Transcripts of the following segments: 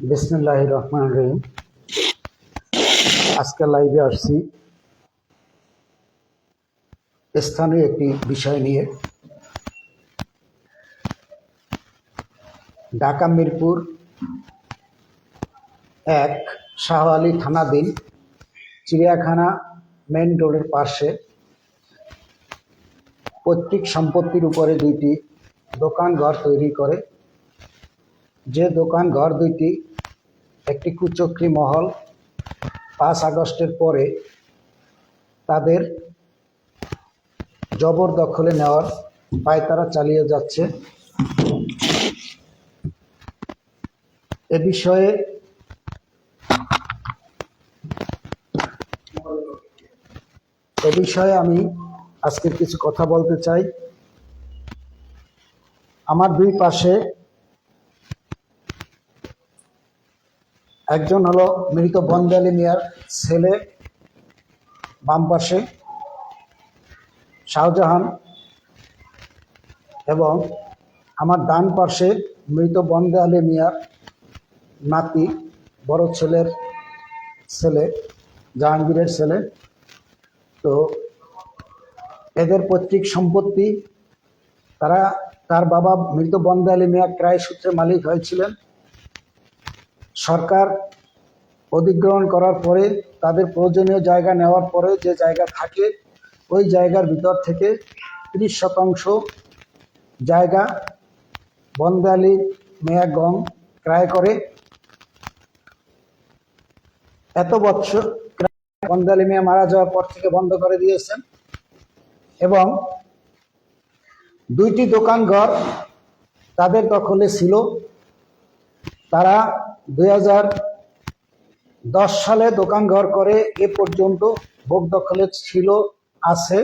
বিসমিল্লাহির রহমানির রহিম। আজকে লাইভে আসছি স্থানীয় একটি বিষয় নিয়ে। ঢাকা মিরপুর 1 শাহ আলী থানাধীন চিড়িয়াখানা মেইন রোডের পাশে পৈতৃক সম্পত্তির উপরে দুইটি দোকান ঘর তৈরি করে, যে দোকান ঘর দুইটি একটি কুচক্রী মহল 5 আগস্টের পরে তাদের জবরদখলে নেওয়ার পায়তারা চালিয়ে যাচ্ছে। এ বিষয়ে আমি আজকের কিছু কথা বলতে চাই। আমার দুই পাশে একজন হলো মৃত বন্দে আলী মিয়ার ছেলে, বাম পাশে শাহজাহান, এবং আমার ডান পাশে মৃত বন্দে আলী মিয়ার নাতি, বড় ছেলের ছেলে, জাহাঙ্গীরের ছেলে। তো এদের পৈতৃক সম্পত্তি, তার বাবা মৃত বন্দে আলী মিয়া ক্রয় সূত্রে মালিক হয়েছিলেন। সরকার অধিগ্রহণ করার পরে তাদের প্রয়োজনীয় জায়গা নেওয়ার পরে যে জায়গা থাকে ওই জায়গার ভিতর থেকে 30% জায়গা বন্দে আলী মিয়া গং ক্রয় করে। এত বছর বন্দে আলী মিয়া মারা যাওয়ার পর থেকে বন্ধ করে দিয়েছেন, এবং দুইটি দোকান ঘর তাদের দখলে ছিল। তারা 2010 সালে দোকান ঘর করে এ পর্যন্ত ভোগ দখলে ছিল, আছে।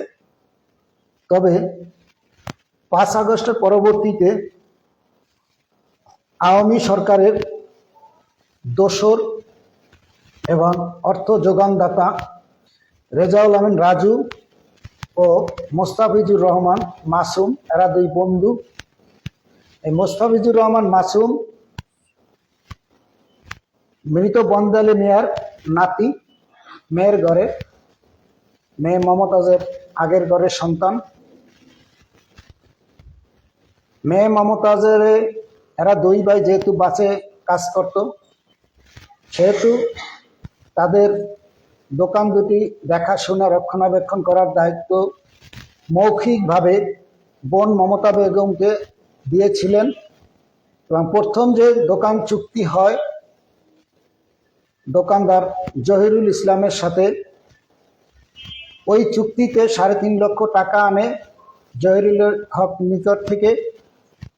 তবে 5 আগস্টের পরবর্তীতে আওয়ামী সরকারের দোসর এবং অর্থ যোগানদাতা রেজাউল আমিন রাজু ও মোস্তাফিজুর রহমান মাসুম, এরা দুই বন্ধু। এই মোস্তাফিজুর রহমান মাসুম মৃত বন্দে আলী মিয়ার নাতি, মেয়ের ঘরে, মেয়ে মমতাজের আগের ঘরের সন্তান। মেয়ে মমতাজের এরা দুই ভাই যেহেতু বাসে কাজ করত, সেহেতু তাদের দোকান দুটি দেখাশোনা রক্ষণাবেক্ষণ করার দায়িত্ব মৌখিকভাবে বোন মমতা বেগমকে দিয়েছিলেন। এবং প্রথম যে দোকান চুক্তি হয় দোকানদার জহিরুল ইসলামের সাথে, ওই চুক্তিতে 3.5 লক্ষ টাকা আনে জহিরুলের হক নিকট থেকে,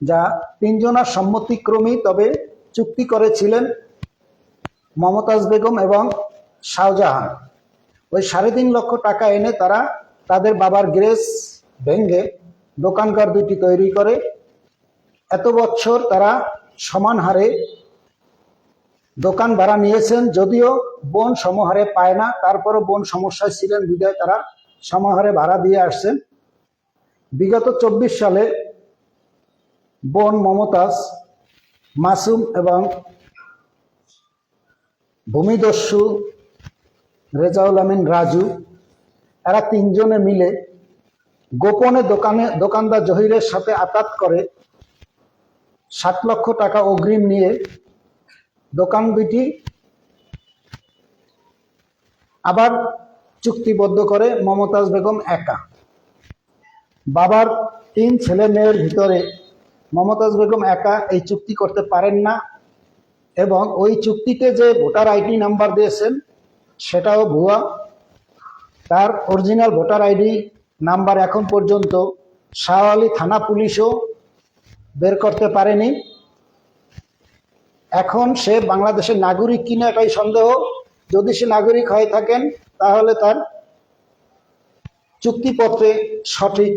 যা তিনজনের সম্মতিক্রমেই তবে চুক্তি করেছিলেন মমতাজ বেগম এবং শাহজাহান। ওই 3.5 লক্ষ টাকা এনে তারা তাদের বাবার গ্যারেজ ভেঙে দোকানঘর দুটি তৈরি করে। এত বছর তারা সমান হারে দোকান ভাড়া নিয়েছেন, যদিও বোন সমহারে পায় না, তারপরও বোন সমস্যায় ছিলেন বিধায় তারা সমহারে ভাড়া দিয়ে আসছেন। বিগত 24 সালে বোন মমতাজ, মাসুম এবং ভূমিদস্যু রেজাউল আমিন রাজু, এরা তিনজনে মিলে গোপনে দোকানদার জহিরের সাথে আতাত করে 7 লক্ষ টাকা অগ্রিম নিয়ে দোকান দুটি আবার চুক্তিবদ্ধ করে মমতাজ বেগম একা। বাবার 3 ছেলে মেয়ের ভিতরে মমতাজ বেগম একা এই চুক্তি করতে পারেন না, এবং ওই চুক্তিতে যে ভোটার আইডি নাম্বার দিয়েছেন সেটাও ভুয়া। তার অরিজিনাল ভোটার আইডি নাম্বার এখন পর্যন্ত শাহ আলী থানা পুলিশও বের করতে পারেনি। এখন সে বাংলাদেশের নাগরিক কিনা এটাই সন্দেহ। যদি সে নাগরিক হয়ে থাকেন তাহলে তার চুক্তিপত্রে সঠিক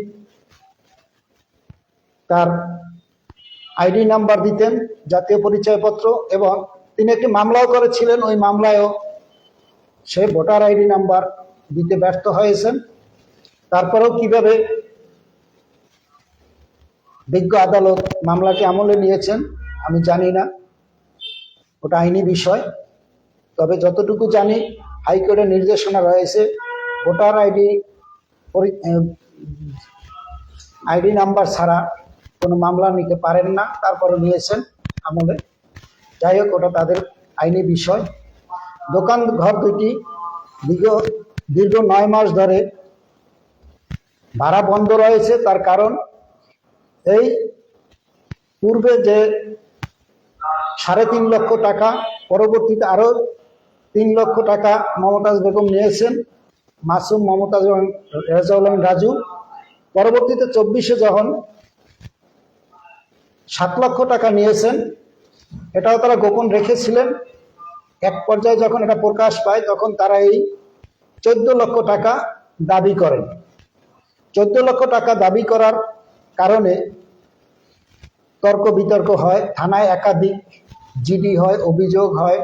তার আইডি নাম্বার দিতেন, জাতীয় পরিচয়পত্র, এবং তিনি একটি মামলাও করেছিলেন। ওই মামলায়ও সে ভোটার আইডি নাম্বার দিতে ব্যর্থ হয়েছেন। তারপরেও কিভাবে বিজ্ঞ আদালত মামলাটি আমলে নিয়েছেন আমি জানি না। ওটা আইনি বিষয়। তবে যতটুকু জানি হাইকোর্টের নির্দেশনা রয়েছে ভোটার আইডি নাম্বার ছাড়া কোনো মামলা নিতে পারেন না, তারপরে নিয়েছেন আমলে। যাই হোক, ওটা তাদের আইনি বিষয়। দোকান ঘর দুটি দীর্ঘ 9 মাস ধরে ভাড়া বন্ধ রয়েছে। তার কারণ এই পূর্বে যে 3.5 লক্ষ টাকা, পরবর্তীতে আরও 3 লক্ষ টাকা মমতাজ বেগম নিয়েছেন, মাসুম, মমতাজ এবং রেজাউল আমিন রাজু। পরবর্তীতে 24-এ যখন 7 লক্ষ টাকা নিয়েছেন, এটাও তারা গোপন রেখেছিলেন। এক পর্যায়ে যখন এটা প্রকাশ পায় তখন তারা এই 14 লক্ষ টাকা দাবি করেন। 14 লক্ষ টাকা দাবি করার কারণে তর্ক বিতর্ক হয়, থানায় একাধিক জিডি হয়, অভিযোগ হয়।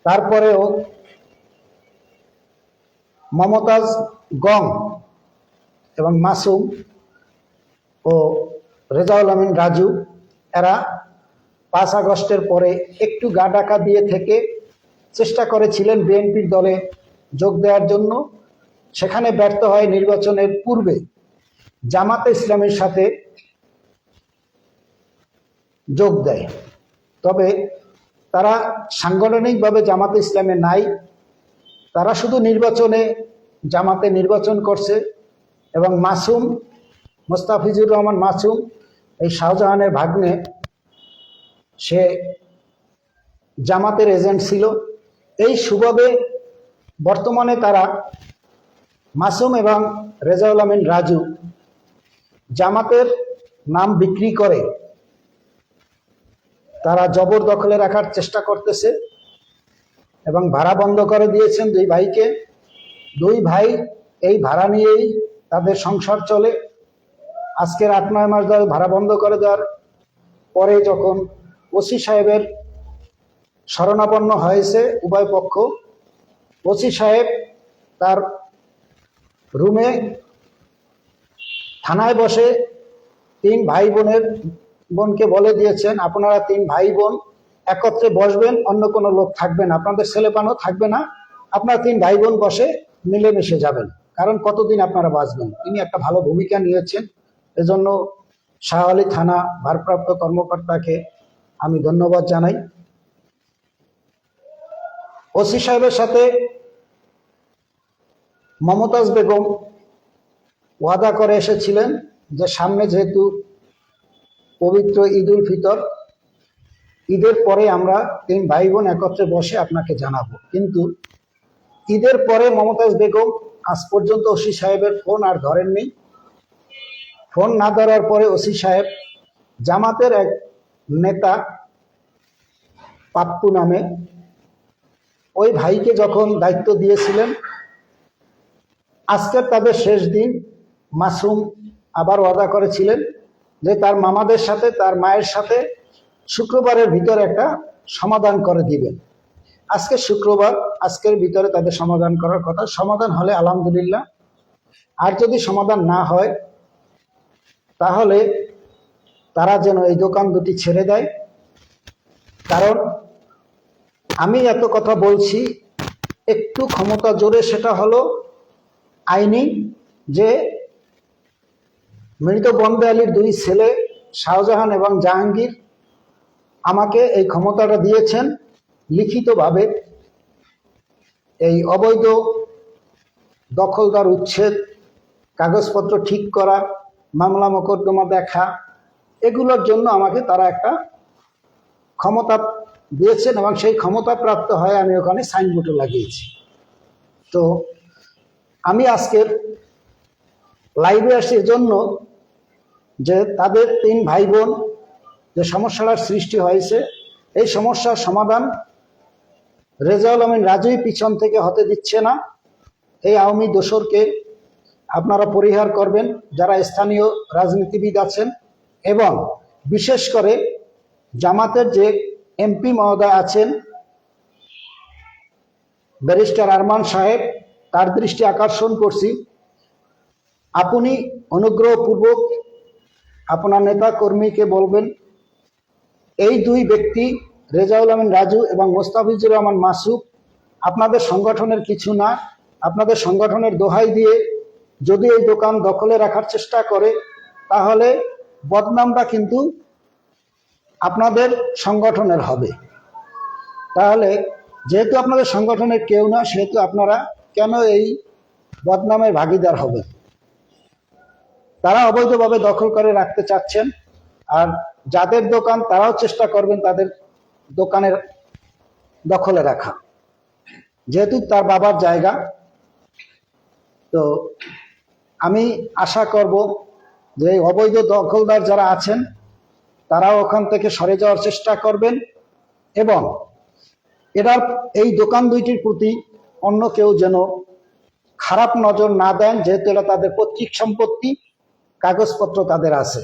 তারপরেও মমতাজ গং এবং মাসুম ও রেজাউল আমিন রাজু এরা 5 আগস্টের পরে একটু গা ঢাকা দিয়ে থেকে চেষ্টা করেছিলেন বিএনপির দলে যোগ দেওয়ার জন্য। সেখানে ব্যর্থ হয় নির্বাচনের পূর্বে জামাতে ইসলামের সাথে যোগ দেয়। তবে তারা সাংগঠনিকভাবে জামাতে ইসলামে নাই, তারা শুধু নির্বাচনে জামাতে নির্বাচন করছে। এবং মাসুম, মোস্তাফিজুর রহমান মাসুম, এই শাহজাহানের ভাগ্নে, সে জামাতের এজেন্ট ছিল। এই সুবাদে বর্তমানে তারা মাসুম এবং রেজাউল আমিন রাজু জামাতের নাম বিক্রি করে তারা জবরদখলে রাখার চেষ্টা করতেছে এবং ভাড়া বন্ধ করে দিয়েছেন 2 ভাইকে। 2 ভাই এই ভাড়া নিয়েই তাদের সংসার চলে। আজকের 8-9 মাস ধরে ভাড়া বন্ধ করে দেওয়ার পরে যখন ওসি সাহেবের শরণাপন্ন হয়েছে উভয় পক্ষ, ওসি সাহেব তার রুমে থানায় বসে 3 ভাই বোনকে বলে দিয়েছেন, আপনারা 3 ভাই বোন একত্রে বসবেন, অন্য কোনো লোক থাকবে না, আপনাদের ছেলেপানও থাকবে না, আপনারা 3 ভাই বোন বসে মিলেমিশে যাবেন, কারণ কতদিন আপনারা বাঁচবেন। তিনি একটা ভালো ভূমিকা নিয়েছেন, এজন্য শাহ আলী থানা ভারপ্রাপ্ত কর্মকর্তাকে আমি ধন্যবাদ জানাই। ওসি সাহেবের সাথে মমতাজ বেগম ওয়াদা করে এসেছিলেন যে সামনে যেহেতু পবিত্র ঈদ উল ফিতর, ঈদের পরে আমরা 3 ভাই বোন একত্রে বসে আপনাকে জানাবো। কিন্তু ঈদের পরে মমতাজ বেগম আজ পর্যন্ত ওসি সাহেবের ফোন আর ধরেননি। ফোন না ধরার পরে ওসি সাহেব জামাতের এক নেতা পাপ্পু নামে ওই ভাইকে যখন দায়িত্ব দিয়েছিলেন, আজকের তাদের শেষ দিন, মাসুম আবার ওয়াদা করেছিলেন যে তার মামাদের সাথে, তার মায়ের সাথে শুক্রবারের ভিতরে একটা সমাধান করে দিবেন। আজকে শুক্রবার, আজকের ভিতরে তাদের সমাধান করার কথা। সমাধান হলে আলহামদুলিল্লাহ, আর যদি সমাধান না হয় তাহলে তারা যেন এই দোকান দুটি ছেড়ে দেয়। কারণ আমি এত কথা বলছি একটু ক্ষমতা জোরে, সেটা হলো আইনি, যে মৃত বন্দে আলীর 2 ছেলে শাহজাহান এবং জাহাঙ্গীর আমাকে এই ক্ষমতাটা দিয়েছেন লিখিতভাবে। এই অবৈধ দখলদার উচ্ছেদ, কাগজপত্র ঠিক করা, মামলা মোকদ্দমা দেখা, এগুলোর জন্য আমাকে তারা একটা ক্ষমতা দিয়েছেন এবং সেই ক্ষমতা প্রাপ্ত হয়ে আমি ওখানে সাইনবোর্ডও লাগিয়েছি। তো আমি আজকের লাইভে আসি এজন্য যে তাদের 3 ভাই বোন যে সমস্যাটার সৃষ্টি হয়েছে, এই সমস্যার সমাধান রেজাউল আমিন রাজুই পিছন থেকে হতে দিচ্ছে না। এই আওয়ামী দোসরকে আপনারা পরিহার করবেন, যারা স্থানীয় রাজনীতিবিদ আছেন, এবং বিশেষ করে জামাতের যে এমপি মহোদয় আছেন ব্যারিস্টার আরমান সাহেব, তার দৃষ্টি আকর্ষণ করছি, আপনি অনুগ্রহপূর্বক আপনার নেতা কর্মীকে বলবেন এই 2 ব্যক্তি রেজাউল আমিন রাজু এবং মোস্তাফিজুর রহমান মাসুদ আপনাদের সংগঠনের কিছু না। আপনাদের সংগঠনের দোহাই দিয়ে যদি এই দোকান দখলে রাখার চেষ্টা করে তাহলে বদনামটা কিন্তু আপনাদের সংগঠনের হবে। তাহলে যেহেতু আপনাদের সংগঠনের কেউ না, সেহেতু আপনারা কেন এই বদনামের ভাগীদার হবেন? তারা অবৈধভাবে দখল করে রাখতে চাচ্ছেন, আর যাদের দোকান তারাও চেষ্টা করবেন তাদের দোকানের দখলে রাখা, যেহেতু তার বাবার জায়গা। তো আমি আশা করব যে অবৈধ দখলদার যারা আছেন তারাও ওখান থেকে সরে যাওয়ার চেষ্টা করবেন এবং এই দোকান দুইটির প্রতি অন্য কেউ যেন খারাপ নজর না দেন, যেহেতু এটা তাদের পৈতৃক সম্পত্তি, কাগজপত্র তাদের আছে,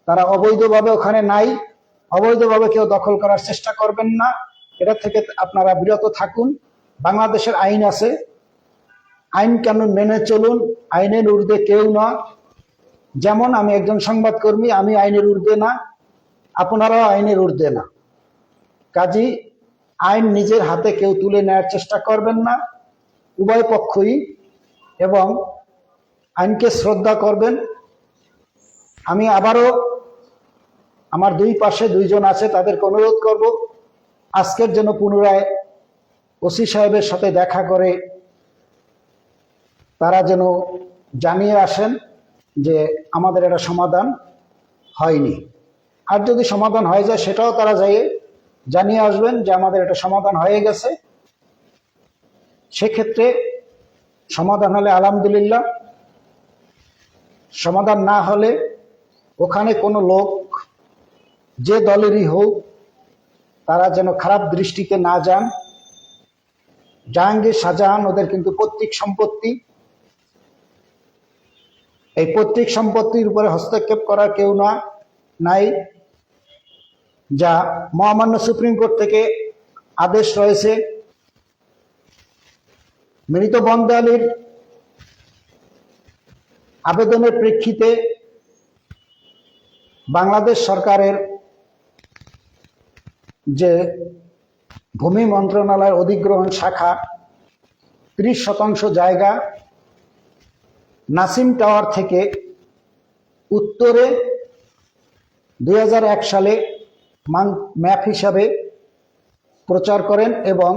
তারা অবৈধভাবে ওখানে নাই। অবৈধভাবে কেউ দখল করার চেষ্টা করবেন না, এটা থেকে আপনারা বিরত থাকুন। বাংলাদেশের আইন আছে, আইন কানুন মেনে চলুন, আইনের ঊর্ধ্বে কেউ না। যেমন আমি একজন সংবাদকর্মী, আমি আইনের ঊর্ধ্বে না, আপনারাও আইনের ঊর্ধ্বে না। কাজী আইন নিজের হাতে কেউ তুলে নেওয়ার চেষ্টা করবেন না, উভয় পক্ষই, এবং আইনকে শ্রদ্ধা করবেন। আমি আবারও আমার দুই পাশে দুইজন আছে, তাদেরকে অনুরোধ করব আজকের জন্য পুনরায় ওসি সাহেবের সাথে দেখা করে তারা যেন জানিয়ে আসেন যে আমাদের এটা সমাধান হয়নি। আর যদি সমাধান হয়ে যায় সেটাও তারা যাইয়ে জানিয়ে আসবেন যে আমাদের এটা সমাধান হয়ে গেছে। সেক্ষেত্রে সমাধান হলে আলহামদুলিল্লাহ, সমাধান না হলে ওখানে কোনো লোক যে দলেরই হোক তারা যেন খারাপ দৃষ্টিতে না যান। জাহাঙ্গীর, শাহজাহান ওদের কিন্তু পৈতৃক সম্পত্তি, এই পৈতৃক সম্পত্তির উপরে হস্তক্ষেপ করার কেউ নাই। যা মহামান্য সুপ্রিম কোর্ট থেকে আদেশ রয়েছে, মৃত বন্দে আলীর আবেদনের প্রেক্ষিতে বাংলাদেশ সরকারের যে ভূমি মন্ত্রণালয়ের অধিগ্রহণ শাখা 30% জায়গা নাসিম টাওয়ার থেকে উত্তরে 2001 সালে ম্যাপ হিসাবে প্রচার করেন এবং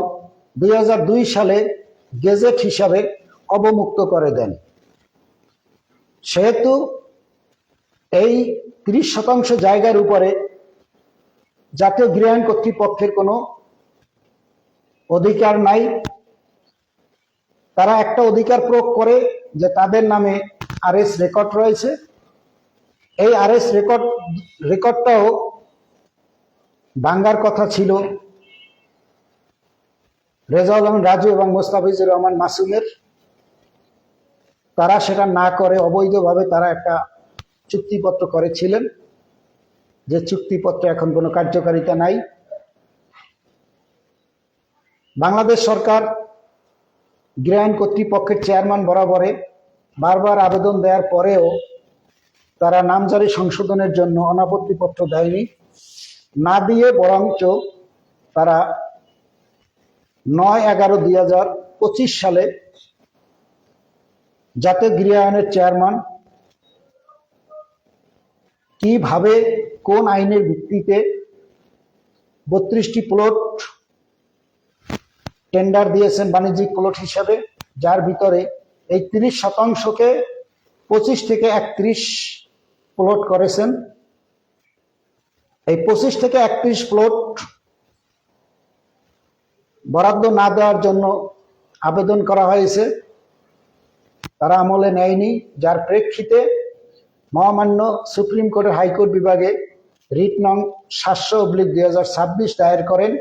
2002 সালে গেজেট হিসাবে অবমুক্ত করে দেন। সেহেতু এই 30% জায়গার উপরে জাতীয় গৃহায়ণ কর্তৃপক্ষের কোনো অধিকার নাই। তারা একটা অধিকার প্রয়োগ করে যে তাদের নামে আরএস রেকর্ড রয়েছে। এই আরএস রেকর্ডটাও ভাঙ্গার কথা ছিল রেজাউল আমিন রাজু এবং মোস্তাফিজুর রহমান মাসুমের। তারা সেটা না করে অবৈধভাবে তারা একটা চুক্তিপত্র করেছিলেন, যে চুক্তিপত্র এখন কোনো কার্যকারিতা নাই। বাংলাদেশ সরকার গৃহায়ণ কর্তৃপক্ষের চেয়ারম্যান বরাবরে বারবার আবেদন দেওয়ার পরেও তারা নামজারি সংশোধনের জন্য অনাপত্তিপত্র দেয়নি, না দিয়ে বরঞ্চ তারা 9/11/2025 সালে জাতীয় গৃহায়ণের চেয়ারম্যান কিভাবে কোন আইনের ভিত্তিতে 32টি প্লট টেন্ডার দিয়েছেন বাণিজ্যিক প্লট হিসাবে, যার ভিতরে এই 30%কে 25 থেকে 31 প্লট করেছেন। এই 25 থেকে 31 প্লট বরাদ্দ না দেওয়ার জন্য আবেদন করা হয়েছে, তারা আমলে নেয়নি, যার প্রেক্ষিতে মহামান্য সুপ্রিম কোর্টের হাইকোর্ট বিভাগে রিট নং 700/2026 দায়ের করেন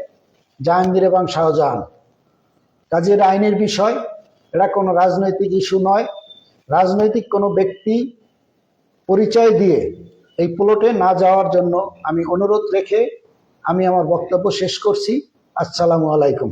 জাহাঙ্গীর এবং শাহজাহান। কাজের আইনের বিষয়, এটা কোনো রাজনৈতিক ইস্যু নয়। রাজনৈতিক কোনো ব্যক্তি পরিচয় দিয়ে এই প্লটে না যাওয়ার জন্য আমি অনুরোধ রেখে আমি আমার বক্তব্য শেষ করছি। আসসালামু আলাইকুম।